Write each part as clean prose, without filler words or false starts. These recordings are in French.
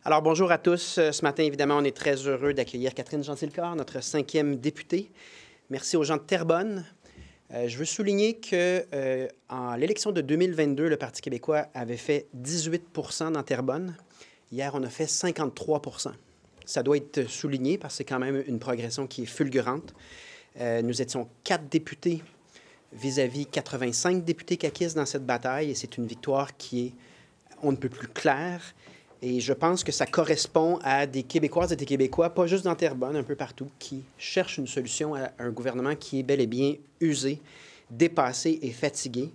Alors, bonjour à tous. Ce matin, évidemment, on est très heureux d'accueillir Catherine Gentilcore, notre 5e députée. Merci aux gens de Terrebonne. Je veux souligner que en l'élection de 2022, le Parti québécois avait fait 18 % dans Terrebonne. Hier, on a fait 53 %. Ça doit être souligné parce que c'est quand même une progression qui est fulgurante. Nous étions 4 députés vis-à-vis 85 députés caquistes dans cette bataille et c'est une victoire qui est on ne peut plus claire. Et je pense que ça correspond à des Québécoises et des Québécois, pas juste dans Terrebonne, un peu partout, qui cherchent une solution à un gouvernement qui est bel et bien usé, dépassé et fatigué.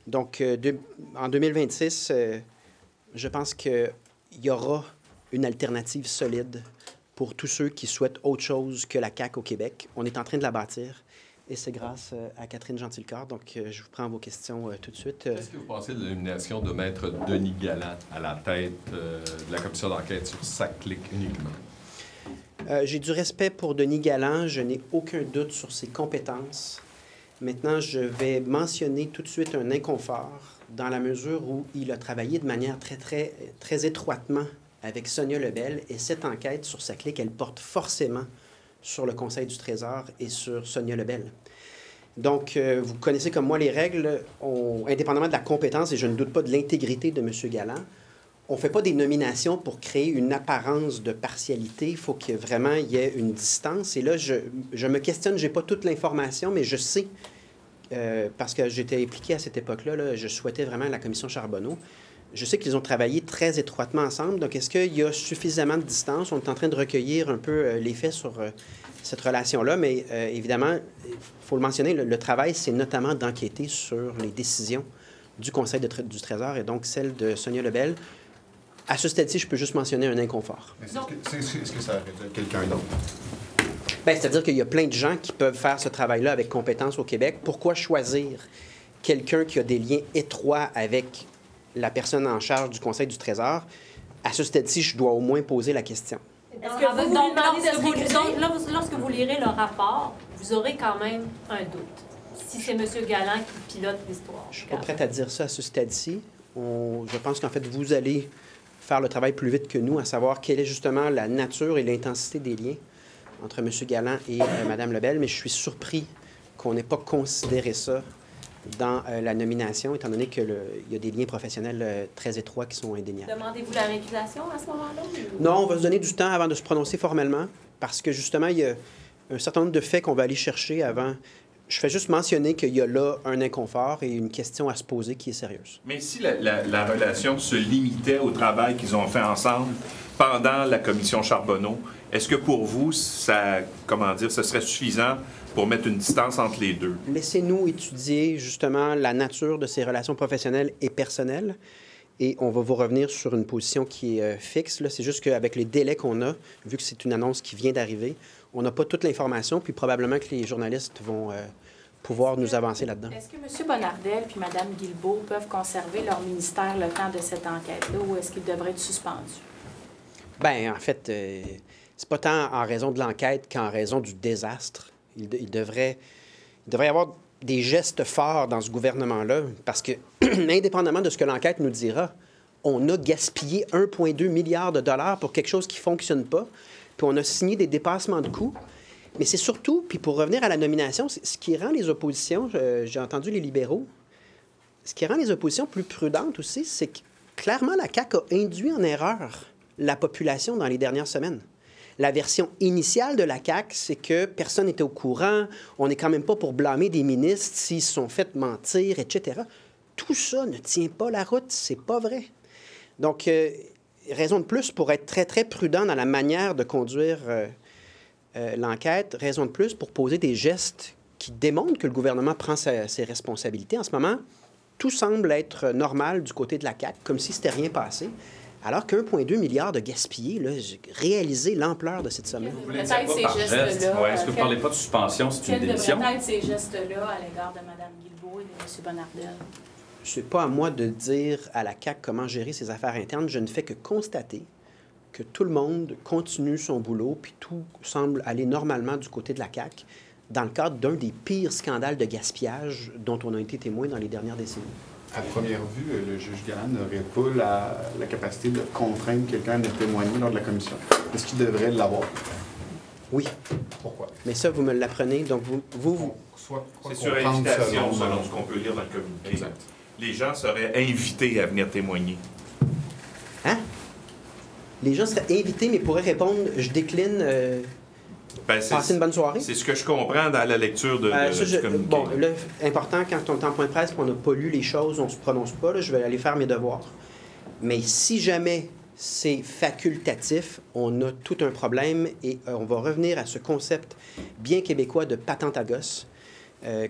Donc, en 2026, je pense qu'il y aura une alternative solide pour tous ceux qui souhaitent autre chose que la CAQ au Québec. On est en train de la bâtir. Et c'est grâce à Catherine Gentilcore. Donc, je vous prends vos questions tout de suite. Qu'est-ce que vous pensez de la nomination de Maître Denis Galland à la tête de la commission d'enquête sur SAC-CLIC uniquement? J'ai du respect pour Denis Galland. Je n'ai aucun doute sur ses compétences. Maintenant, je vais mentionner tout de suite un inconfort dans la mesure où il a travaillé de manière très étroitement avec Sonia Lebel. Et cette enquête sur SAC-CLIC, elle porte forcément sur le Conseil du Trésor et sur Sonia Lebel. Donc, vous connaissez comme moi les règles, indépendamment de la compétence, et je ne doute pas de l'intégrité de M. Galland, on ne fait pas des nominations pour créer une apparence de partialité. Il faut que vraiment il y ait une distance. Et là, je me questionne, je n'ai pas toute l'information, mais je sais, parce que j'étais impliqué à cette époque-là, je souhaitais vraiment la commission Charbonneau. Je sais qu'ils ont travaillé très étroitement ensemble. Donc, est-ce qu'il y a suffisamment de distance? On est en train de recueillir un peu les faits sur cette relation-là. Mais évidemment, il faut le mentionner, le travail, c'est notamment d'enquêter sur les décisions du Conseil du Trésor et donc celle de Sonia Lebel. À ce stade-ci, je peux juste mentionner un inconfort. Est-ce que ça aurait dû être quelqu'un d'autre? Bien, c'est-à-dire qu'il y a plein de gens qui peuvent faire ce travail-là avec compétence au Québec. Pourquoi choisir quelqu'un qui a des liens étroits avec la personne en charge du Conseil du Trésor? À ce stade-ci, je dois au moins poser la question. Est-ce que lorsque vous lirez le rapport, vous aurez quand même un doute, si c'est M. Galland qui pilote l'histoire? Je ne suis pas prête à dire ça à ce stade-ci. Je pense qu'en fait, vous allez faire le travail plus vite que nous, à savoir quelle est justement la nature et l'intensité des liens entre M. Galland et Mme Lebel, mais je suis surpris qu'on n'ait pas considéré ça dans la nomination, étant donné qu'il y a des liens professionnels très étroits qui sont indéniables. Demandez-vous la récusation à ce moment-là? Ou... Non, on va se donner du temps avant de se prononcer formellement, parce que justement, il y a un certain nombre de faits qu'on va aller chercher avant. Je fais juste mentionner qu'il y a là un inconfort et une question à se poser qui est sérieuse. Mais si la relation se limitait au travail qu'ils ont fait ensemble pendant la commission Charbonneau, est-ce que pour vous, ça, ce serait suffisant pour mettre une distance entre les deux? Laissez-nous étudier justement la nature de ces relations professionnelles et personnelles et on va vous revenir sur une position qui est fixe. C'est juste qu'avec les délais qu'on a, vu que c'est une annonce qui vient d'arriver, on n'a pas toute l'information, puis probablement que les journalistes vont pouvoir nous avancer là-dedans. Est-ce que M. Bonnardel puis Mme Guilbeault peuvent conserver leur ministère le temps de cette enquête-là ou est-ce qu'ils devraient être suspendus? Bien, en fait, c'est pas tant en raison de l'enquête qu'en raison du désastre. Il devrait y avoir des gestes forts dans ce gouvernement-là parce que, indépendamment de ce que l'enquête nous dira, on a gaspillé 1,2 milliard de dollars pour quelque chose qui ne fonctionne pas, puis on a signé des dépassements de coûts. Mais c'est surtout, puis pour revenir à la nomination, ce qui rend les oppositions, j'ai entendu les libéraux, ce qui rend les oppositions plus prudentes aussi, c'est que clairement la CAQ a induit en erreur la population dans les dernières semaines. La version initiale de la CAQ, c'est que personne n'était au courant, on n'est quand même pas pour blâmer des ministres s'ils se sont fait mentir, etc. Tout ça ne tient pas la route, c'est pas vrai. Donc, raison de plus pour être très prudent dans la manière de conduire l'enquête, raison de plus pour poser des gestes qui démontrent que le gouvernement prend ses responsabilités. En ce moment, tout semble être normal du côté de la CAQ, comme si c'était rien passé. Alors qu'1,2 milliard de gaspillés, réaliser l'ampleur de cette somme-là. Peut-être ces gestes-là. Ouais, est-ce que vous ne parlez pas de suspension, c'est une démission? Peut-être ces gestes-là à l'égard de Mme Guilbeault et de M. Bonnardel? Ce n'est pas à moi de dire à la CAQ comment gérer ses affaires internes. Je ne fais que constater que tout le monde continue son boulot, puis tout semble aller normalement du côté de la CAQ, dans le cadre d'un des pires scandales de gaspillage dont on a été témoin dans les dernières décennies. À première vue, le juge Galland n'aurait pas la capacité de contraindre quelqu'un à témoigner lors de la commission. Est-ce qu'il devrait l'avoir? Oui. Pourquoi? Mais ça, vous me l'apprenez. Donc, vous... C'est sur invitation, selon ce qu'on peut lire dans le communiqué. Exact. Les gens seraient invités à venir témoigner. Hein? Les gens seraient invités, mais pourraient répondre « Je décline, passez une bonne soirée ». C'est ce que je comprends dans la lecture du communiqué. Bon, là, important, quand on est en point de presse et qu'on n'a pas lu les choses, on ne se prononce pas, là, je vais aller faire mes devoirs. Mais si jamais c'est facultatif, on a tout un problème et on va revenir à ce concept bien québécois de patente à gosse,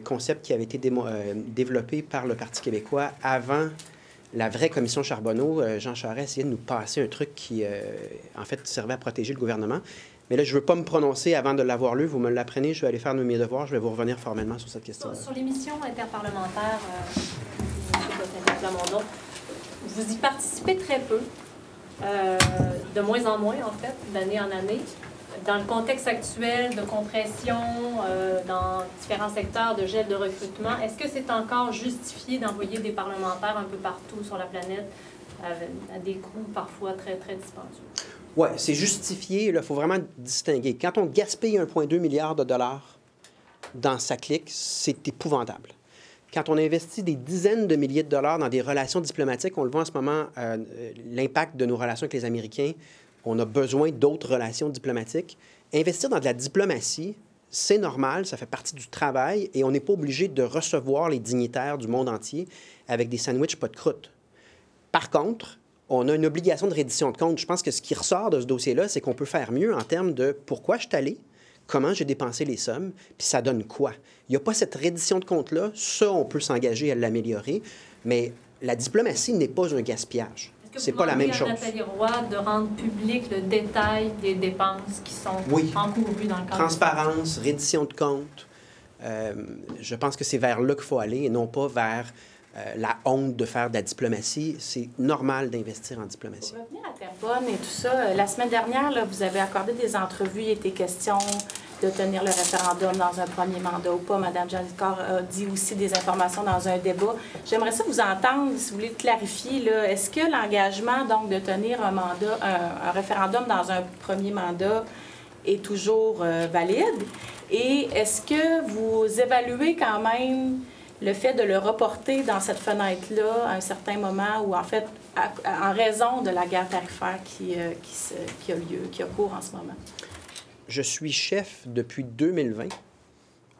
concept qui avait été développé par le Parti québécois avant la vraie commission Charbonneau. Jean Charest essayait de nous passer un truc qui, en fait, servait à protéger le gouvernement. Mais là, je ne veux pas me prononcer avant de l'avoir lu. Vous me l'apprenez, je vais aller faire mes devoirs. Je vais vous revenir formellement sur cette question. Sur les missions interparlementaires, M. Plamondon, vous y participez très peu, de moins en moins, en fait, d'année en année. Dans le contexte actuel de compression dans différents secteurs de gel de recrutement, est-ce que c'est encore justifié d'envoyer des parlementaires un peu partout sur la planète à des coûts parfois très, très dispendieux? Oui, c'est justifié. Il faut vraiment distinguer. Quand on gaspille 1,2 milliard de dollars dans sa clique, c'est épouvantable. Quand on investit des dizaines de milliers de dollars dans des relations diplomatiques, on le voit en ce moment, l'impact de nos relations avec les Américains, on a besoin d'autres relations diplomatiques. Investir dans de la diplomatie, c'est normal, ça fait partie du travail et on n'est pas obligé de recevoir les dignitaires du monde entier avec des sandwichs pas de croûte. Par contre, on a une obligation de reddition de compte. Je pense que ce qui ressort de ce dossier-là, c'est qu'on peut faire mieux en termes de pourquoi je suis allé, comment j'ai dépensé les sommes, puis ça donne quoi. Il n'y a pas cette reddition de compte-là. Ça, on peut s'engager à l'améliorer, mais la diplomatie n'est pas un gaspillage. C'est pas la même chose. Est-ce que vous demandez à Nathalie Roy de rendre public le détail des dépenses qui sont encourues dans le cadre? Transparence, reddition de compte. Je pense que c'est vers là qu'il faut aller et non pas vers la honte de faire de la diplomatie. C'est normal d'investir en diplomatie. Pour revenir à Terrebonne et tout ça, la semaine dernière, là, vous avez accordé des entrevues. Il était question de tenir le référendum dans un premier mandat ou pas. Mme Jean-Licard a dit aussi des informations dans un débat. J'aimerais ça vous entendre, si vous voulez clarifier. Est-ce que l'engagement, donc, de tenir un référendum dans un premier mandat est toujours valide? Et est-ce que vous évaluez quand même le fait de le reporter dans cette fenêtre-là à un certain moment où, en fait, en raison de la guerre tarifaire qui a cours en ce moment? Je suis chef depuis 2020.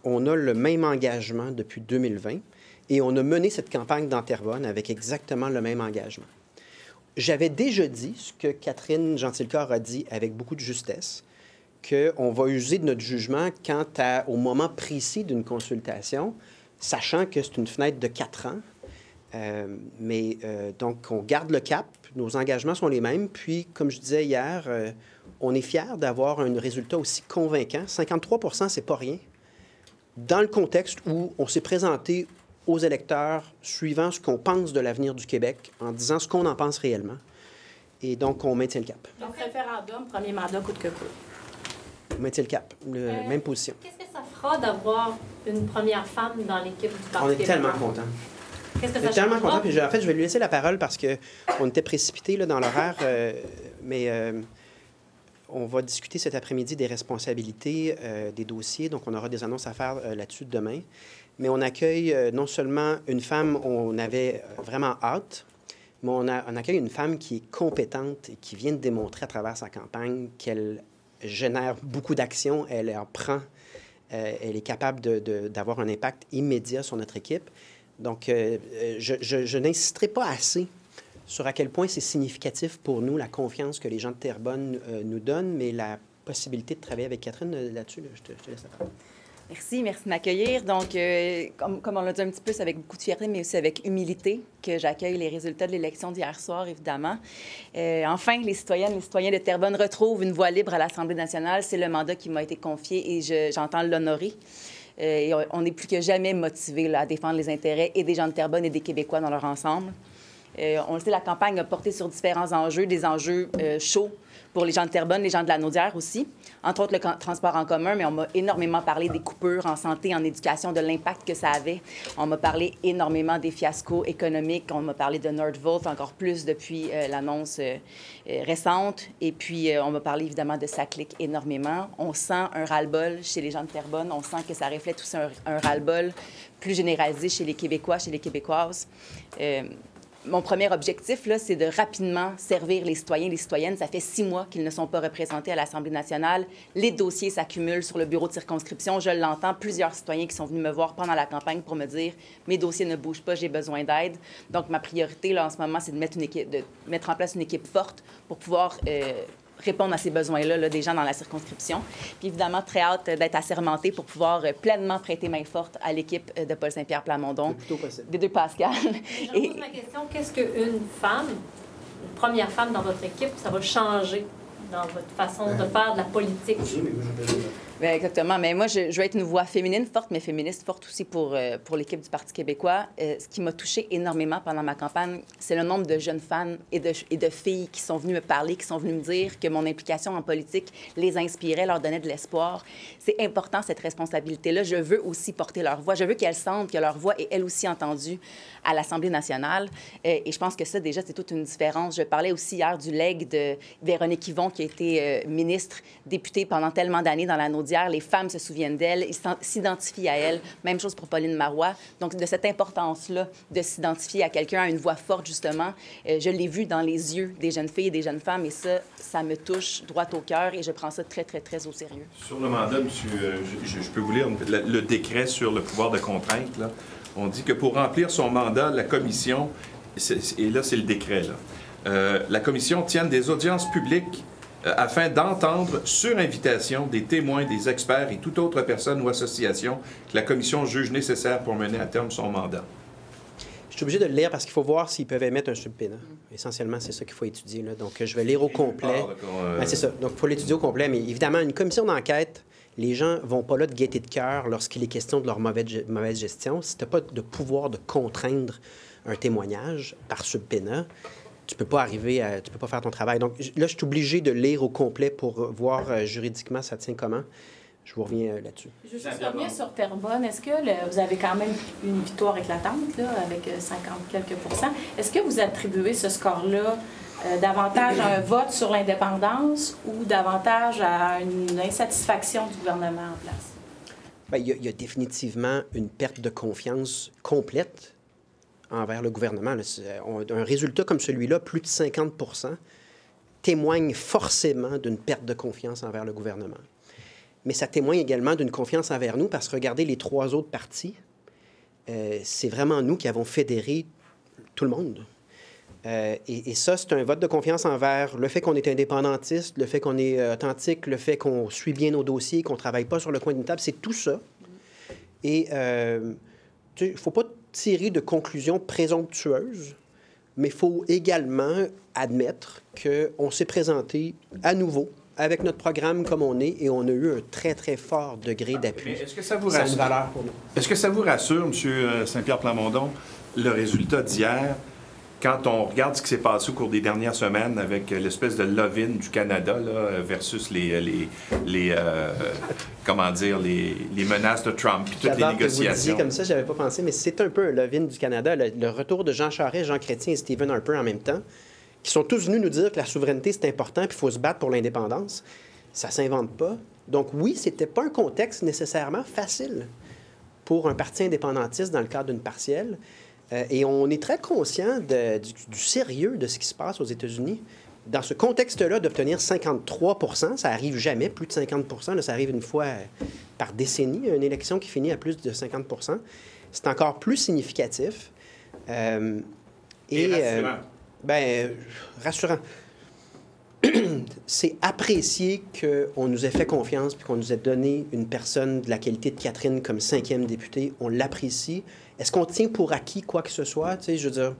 On a le même engagement depuis 2020 et on a mené cette campagne dans Terrebonne avec exactement le même engagement. J'avais déjà dit ce que Catherine Gentilcore a dit avec beaucoup de justesse, qu'on va user de notre jugement quant au moment précis d'une consultation, sachant que c'est une fenêtre de 4 ans. Donc, on garde le cap, nos engagements sont les mêmes, puis, comme je disais hier, on est fiers d'avoir un résultat aussi convaincant. 53 %, c'est pas rien. Dans le contexte où on s'est présenté aux électeurs suivant ce qu'on pense de l'avenir du Québec, en disant ce qu'on en pense réellement. Et donc, on maintient le cap. Donc, référendum, premier mandat, coûte que coûte. On maintient le cap, même position. Qu'est-ce que ça fera d'avoir une première femme dans l'équipe du Parti On est québécois? tellement contents. Qu'est-ce que On ça est tellement changera? contents. Puis en fait, je vais lui laisser la parole parce qu'on était précipités dans l'horaire. On va discuter cet après-midi des responsabilités des dossiers. Donc, on aura des annonces à faire là-dessus demain. Mais on accueille non seulement une femme, on avait vraiment hâte, mais on accueille une femme qui est compétente et qui vient de démontrer à travers sa campagne qu'elle génère beaucoup d'actions, elle en prend, elle est capable d'avoir un impact immédiat sur notre équipe. Donc, je n'insisterai pas assez sur à quel point c'est significatif pour nous, la confiance que les gens de Terrebonne nous donnent, mais la possibilité de travailler avec Catherine là-dessus, je te laisse la parole. Merci de m'accueillir. Donc, comme on l'a dit un petit peu, c'est avec beaucoup de fierté, mais aussi avec humilité que j'accueille les résultats de l'élection d'hier soir, évidemment. Enfin, les citoyennes et les citoyens de Terrebonne retrouvent une voix libre à l'Assemblée nationale. C'est le mandat qui m'a été confié et j'entends l'honorer. Et on est plus que jamais motivés à défendre les intérêts et des gens de Terrebonne et des Québécois dans leur ensemble. On le sait, la campagne a porté sur différents enjeux, des enjeux chauds pour les gens de Terrebonne, les gens de la Naudière aussi. Entre autres, le transport en commun, mais on m'a énormément parlé des coupures en santé, en éducation, de l'impact que ça avait. On m'a parlé énormément des fiascos économiques. On m'a parlé de Nordvolt, encore plus depuis l'annonce récente. Et puis, on m'a parlé évidemment de SACLIC énormément. On sent un ras-le-bol chez les gens de Terrebonne. On sent que ça reflète aussi un ras-le-bol plus généralisé chez les Québécois, chez les Québécoises. Mon premier objectif, là, c'est de rapidement servir les citoyens et les citoyennes. Ça fait 6 mois qu'ils ne sont pas représentés à l'Assemblée nationale. Les dossiers s'accumulent sur le bureau de circonscription. Je l'entends, plusieurs citoyens qui sont venus me voir pendant la campagne pour me dire « Mes dossiers ne bougent pas, j'ai besoin d'aide ». Donc, ma priorité, là, en ce moment, c'est de mettre en place une équipe forte pour pouvoir répondre à ces besoins-là là, des gens dans la circonscription. Puis évidemment, très hâte d'être assermentée pour pouvoir pleinement prêter main forte à l'équipe de Paul Saint-Pierre Plamondon, des deux Pascal. Je pose la question, qu'est-ce qu'une femme, une première femme dans votre équipe, ça va changer dans votre façon de faire de la politique? Bien, exactement. Mais moi, je veux être une voix féminine forte, mais féministe forte aussi pour l'équipe du Parti québécois. Ce qui m'a touchée énormément pendant ma campagne, c'est le nombre de jeunes femmes et de filles qui sont venues me parler, qui sont venues me dire que mon implication en politique les inspirait, leur donnait de l'espoir. C'est important, cette responsabilité-là. Je veux aussi porter leur voix. Je veux qu'elles sentent que leur voix est, elle aussi, entendue à l'Assemblée nationale. Et je pense que ça, déjà, c'est toute une différence. Je parlais aussi hier du legs de Véronique Yvon, qui a été ministre, députée pendant tellement d'années dans la Naudière. Les femmes se souviennent d'elle, ils s'identifient à elle. Même chose pour Pauline Marois. Donc, de cette importance-là de s'identifier à quelqu'un, à une voix forte, justement, je l'ai vu dans les yeux des jeunes filles et des jeunes femmes, et ça me touche droit au cœur, et je prends ça très, très, très au sérieux. Sur le mandat, monsieur, je peux vous lire le décret sur le pouvoir de contrainte, là. On dit que pour remplir son mandat, la commission, et là, c'est le décret, là, la commission tient des audiences publiques afin d'entendre, sur invitation, des témoins, des experts et toute autre personne ou association que la commission juge nécessaire pour mener à terme son mandat. Je suis obligé de le lire parce qu'il faut voir s'ils peuvent émettre un subpoena. Essentiellement, c'est ça qu'il faut étudier, là. Donc, je vais lire au complet. C'est ça. Donc, il faut l'étudier au complet. Mais évidemment, une commission d'enquête, les gens ne vont pas là de gaieté de cœur lorsqu'il est question de leur mauvaise gestion. Si tu n'as pas de pouvoir de contraindre un témoignage par subpoena, tu peux pas tu peux pas faire ton travail. Donc là, je suis obligé de lire au complet pour voir juridiquement ça tient comment. Je vous reviens là-dessus. Je veux juste revenir sur Terrebonne. Est-ce que vous avez quand même une victoire éclatante, là, avec 50 quelques %? Est-ce que vous attribuez ce score-là davantage à un vote sur l'indépendance ou davantage à une insatisfaction du gouvernement en place? Bien, il y a définitivement une perte de confiance complète envers le gouvernement. Un résultat comme celui-là, plus de 50 % témoigne forcément d'une perte de confiance envers le gouvernement. Mais ça témoigne également d'une confiance envers nous, parce que regardez les 3 autres partis, c'est vraiment nous qui avons fédéré tout le monde. Et ça, c'est un vote de confiance envers le fait qu'on est indépendantiste, le fait qu'on est authentique, le fait qu'on suit bien nos dossiers, qu'on ne travaille pas sur le coin d'une table. C'est tout ça. Et il ne faut pas tirer de conclusions présomptueuses, mais il faut également admettre qu'on s'est présenté à nouveau avec notre programme comme on est, et on a eu un très, très fort degré d'appui. Est-ce que ça vous rassure? C'est une valeur pour nous. Est-ce que ça vous rassure, M. Saint-Pierre Plamondon, le résultat d'hier, quand on regarde ce qui s'est passé au cours des dernières semaines avec l'espèce de love-in du Canada là, versus les menaces de Trump et toutes les négociations? Que vous le disiez comme ça, je n'avais pas pensé, mais c'est un peu un love-in du Canada. Le retour de Jean Charest, Jean Chrétien et Stephen Harper en même temps, qui sont tous venus nous dire que la souveraineté, c'est important, puis il faut se battre pour l'indépendance. Ça ne s'invente pas. Donc oui, ce n'était pas un contexte nécessairement facile pour un parti indépendantiste dans le cadre d'une partielle. Et on est très conscient du sérieux de ce qui se passe aux États-Unis. Dans ce contexte-là, d'obtenir 53 %, ça n'arrive jamais, plus de 50 %, là, ça arrive une fois par décennie, une élection qui finit à plus de 50 %. C'est encore plus significatif. Et rassurant. Rassurant. C'est apprécié qu'on nous ait fait confiance puis qu'on nous ait donné une personne de la qualité de Catherine comme 5e députée. On l'apprécie. Est-ce qu'on tient pour acquis quoi que ce soit? Tu sais, je veux dire,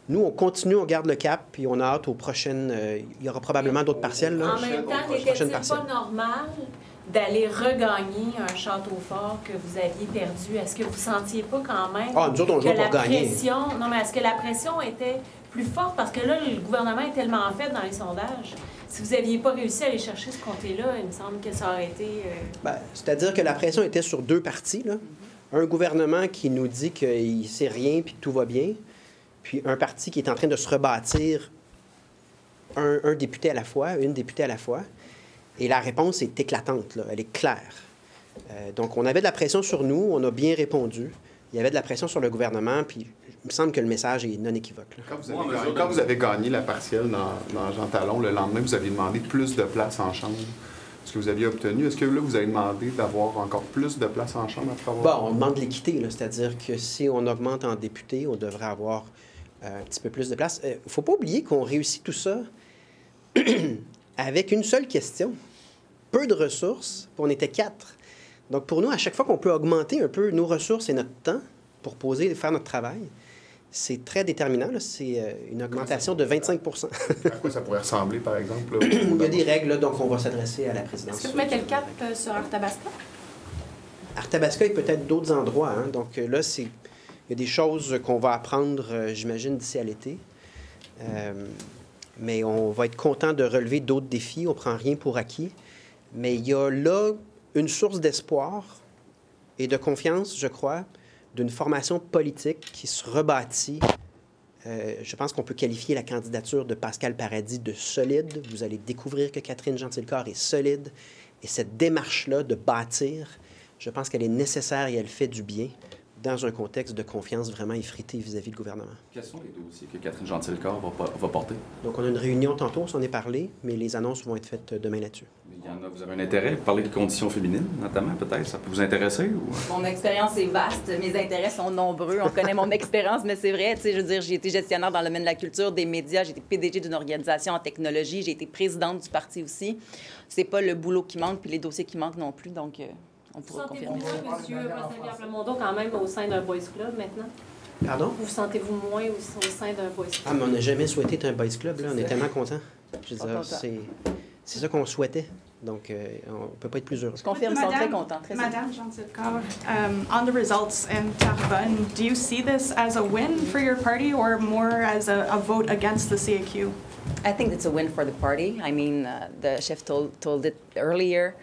nous, on continue, on garde le cap, puis on a hâte aux prochaines... il y aura probablement d'autres partiels. Là, en même temps, n'était-il pas normal d'aller regagner un château fort que vous aviez perdu? Est-ce que vous ne sentiez pas quand même nous autres, on que la pression... Non, mais est-ce que la pression était plus forte? Parce que là, le gouvernement est tellement en fait dans les sondages. Si vous n'aviez pas réussi à aller chercher ce comté-là, il me semble que ça aurait été... Ben, c'est-à-dire que la pression était sur deux partis, là. Un gouvernement qui nous dit qu'il ne sait rien puis que tout va bien, puis un parti qui est en train de se rebâtir un député à la fois, une députée à la fois. Et la réponse est éclatante, là. Elle est claire. Donc, on avait de la pression sur nous, on a bien répondu. Il y avait de la pression sur le gouvernement, puis il me semble que le message est non équivoque, là. Quand vous avez gagné la partielle dans Jean Talon, le lendemain, vous avez demandé plus de place en chambre. Est-ce que vous aviez obtenu? Est-ce que là, vous avez demandé d'avoir encore plus de place en chambre après avoir... Bon, on demande l'équité, là, c'est-à-dire que si on augmente en députés, on devrait avoir un petit peu plus de place. Il ne faut pas oublier qu'on réussit tout ça avec une seule question. Peu de ressources, puis on était 4. Donc, pour nous, à chaque fois qu'on peut augmenter un peu nos ressources et notre temps pour faire notre travail, c'est très déterminant. C'est une augmentation de 25 À quoi ça pourrait ressembler, par exemple? Là, Il y a des règles, là, donc on va s'adresser à la présidence. Est-ce que vous mettez le cap sur Arthabasca? Arthabasca et peut-être d'autres endroits. Hein. Donc là, il y a des choses qu'on va apprendre, j'imagine, d'ici à l'été. Mais on va être content de relever d'autres défis. On ne prend rien pour acquis. Mais il y a là une source d'espoir et de confiance, je crois, d'une formation politique qui se rebâtit. Je pense qu'on peut qualifier la candidature de Pascal Paradis de solide. Vous allez découvrir que Catherine Gentilcore est solide. Et cette démarche-là de bâtir, je pense qu'elle est nécessaire et elle fait du bien dans un contexte de confiance vraiment effrité vis-à-vis du gouvernement. Quels sont les dossiers que Catherine Gentilcore va porter? Donc, on a une réunion tantôt, on s'en est parlé, mais les annonces vont être faites demain là-dessus. Il y en a, vous avez un intérêt? Vous parlez de conditions féminines, notamment, peut-être? Ça peut vous intéresser? Ou... Mon expérience est vaste, mes intérêts sont nombreux. On connaît mon expérience, mais c'est vrai, tu sais, je veux dire, j'ai été gestionnaire dans le domaine de la culture, des médias, j'ai été PDG d'une organisation en technologie, j'ai été présidente du parti aussi. C'est pas le boulot qui manque, puis les dossiers qui manquent non plus, donc on pourra confirmer ça. Sentez-vous moins, M. Pascal Plamondon, quand même au sein d'un boys club maintenant? Pardon? Vous sentez-vous moins au sein d'un boys club? Ah, mais on n'a jamais souhaité être un boys club, là. On est tellement contents. Je veux dire, c'est ça qu'on souhaitait. Donc, on ne peut pas être plus heureux. Je confirme, ils sont très contents. Très Madame Gentilcore, on the results in Terrebonne, do you see this as a win for your party or more as a vote against the CAQ? I think it's a win for the party. I mean, the chef told it earlier.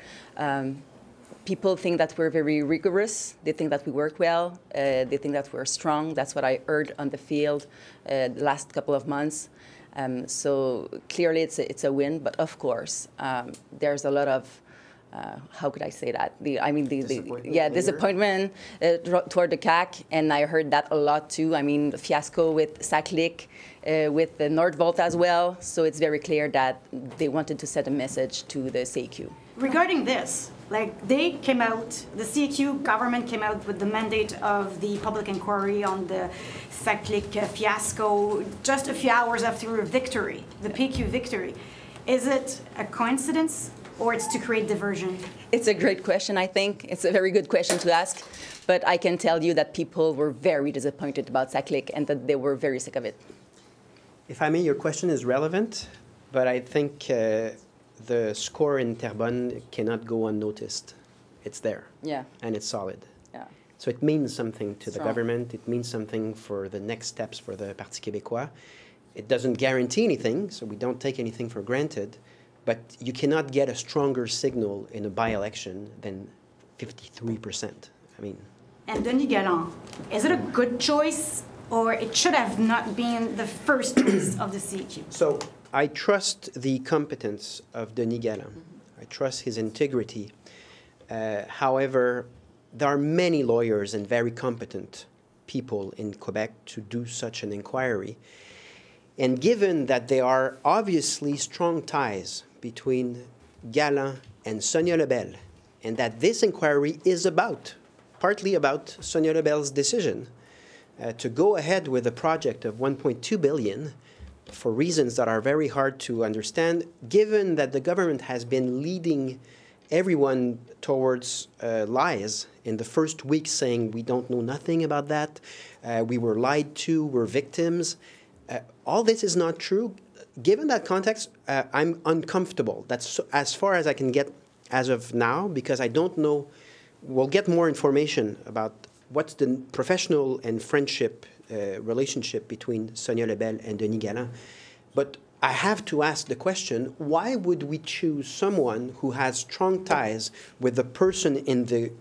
People think that we're very rigorous. They think that we work well. They think that we're strong. That's what I heard on the field the last couple of months. So clearly it's a win, but of course there's a lot of how could I say that? Disappointment toward the CAQ, and I heard that a lot too. I mean, the fiasco with SACLIC, with the Nordvolt as well. So it's very clear that they wanted to send a message to the CAQ. Regarding this, like they came out, the CAQ government came out with the mandate of the public inquiry on the SACLIC fiasco just a few hours after a victory, the PQ victory. Is it a coincidence or it's to create diversion? It's a great question, I think. It's a very good question to ask. But I can tell you that people were very disappointed about SACLIC and that they were very sick of it. If I may, your question is relevant, but I think the score in Terrebonne cannot go unnoticed. It's there. Yeah. And it's solid. Yeah. So it means something to the Strong. government. It means something for the next steps for the Parti québécois. It doesn't guarantee anything, so we don't take anything for granted. But you cannot get a stronger signal in a by-election than 53%. I mean... And Denis Galland, is it a good choice or it should have not been the first choice of the CQ? So I trust the competence of Denis Galland. I trust his integrity. However, there are many lawyers and very competent people in Quebec to do such an inquiry. And given that there are obviously strong ties between Galland and Sonia Lebel, and that this inquiry is partly about Sonia Lebel's decision to go ahead with a project of $1.2 billion for reasons that are very hard to understand, given that the government has been leading everyone towards lies in the first week, saying we don't know nothing about that, we were lied to, we're victims. All this is not true. Given that context, I'm uncomfortable. That's as far as I can get as of now, because I don't know. We'll get more information about what's the professional and friendship relationship between Sonia Lebel and Denis Galland. But I have to ask the question, why would we choose someone who has strong ties with the person in the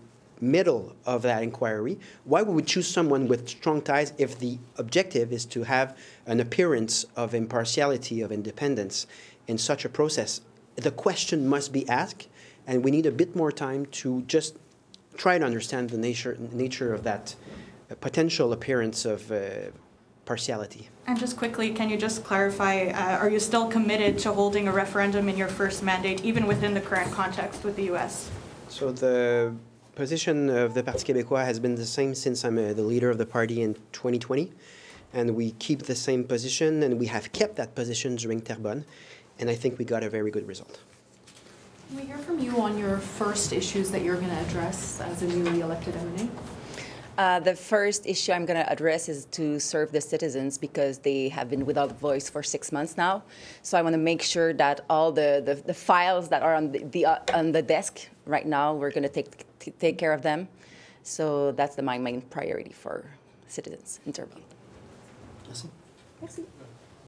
middle of that inquiry? Why would we choose someone with strong ties if the objective is to have an appearance of impartiality, of independence in such a process? The question must be asked, and we need a bit more time to just try to understand the nature of that potential appearance of partiality. And just quickly, can you just clarify, are you still committed to holding a referendum in your first mandate, even within the current context with the U.S.? So the position of the Parti québécois has been the same since I'm the leader of the party in 2020. And we keep the same position, and we have kept that position during Terrebonne. And I think we got a very good result. Can we hear from you on your first issues that you're going to address as a newly elected MNA? The first issue I'm going to address is to serve the citizens because they have been without voice for 6 months now. So I want to make sure that all the files that are on the desk right now, we're going to take care of them. So that's my main priority for citizens in Terrebonne. Merci. Merci.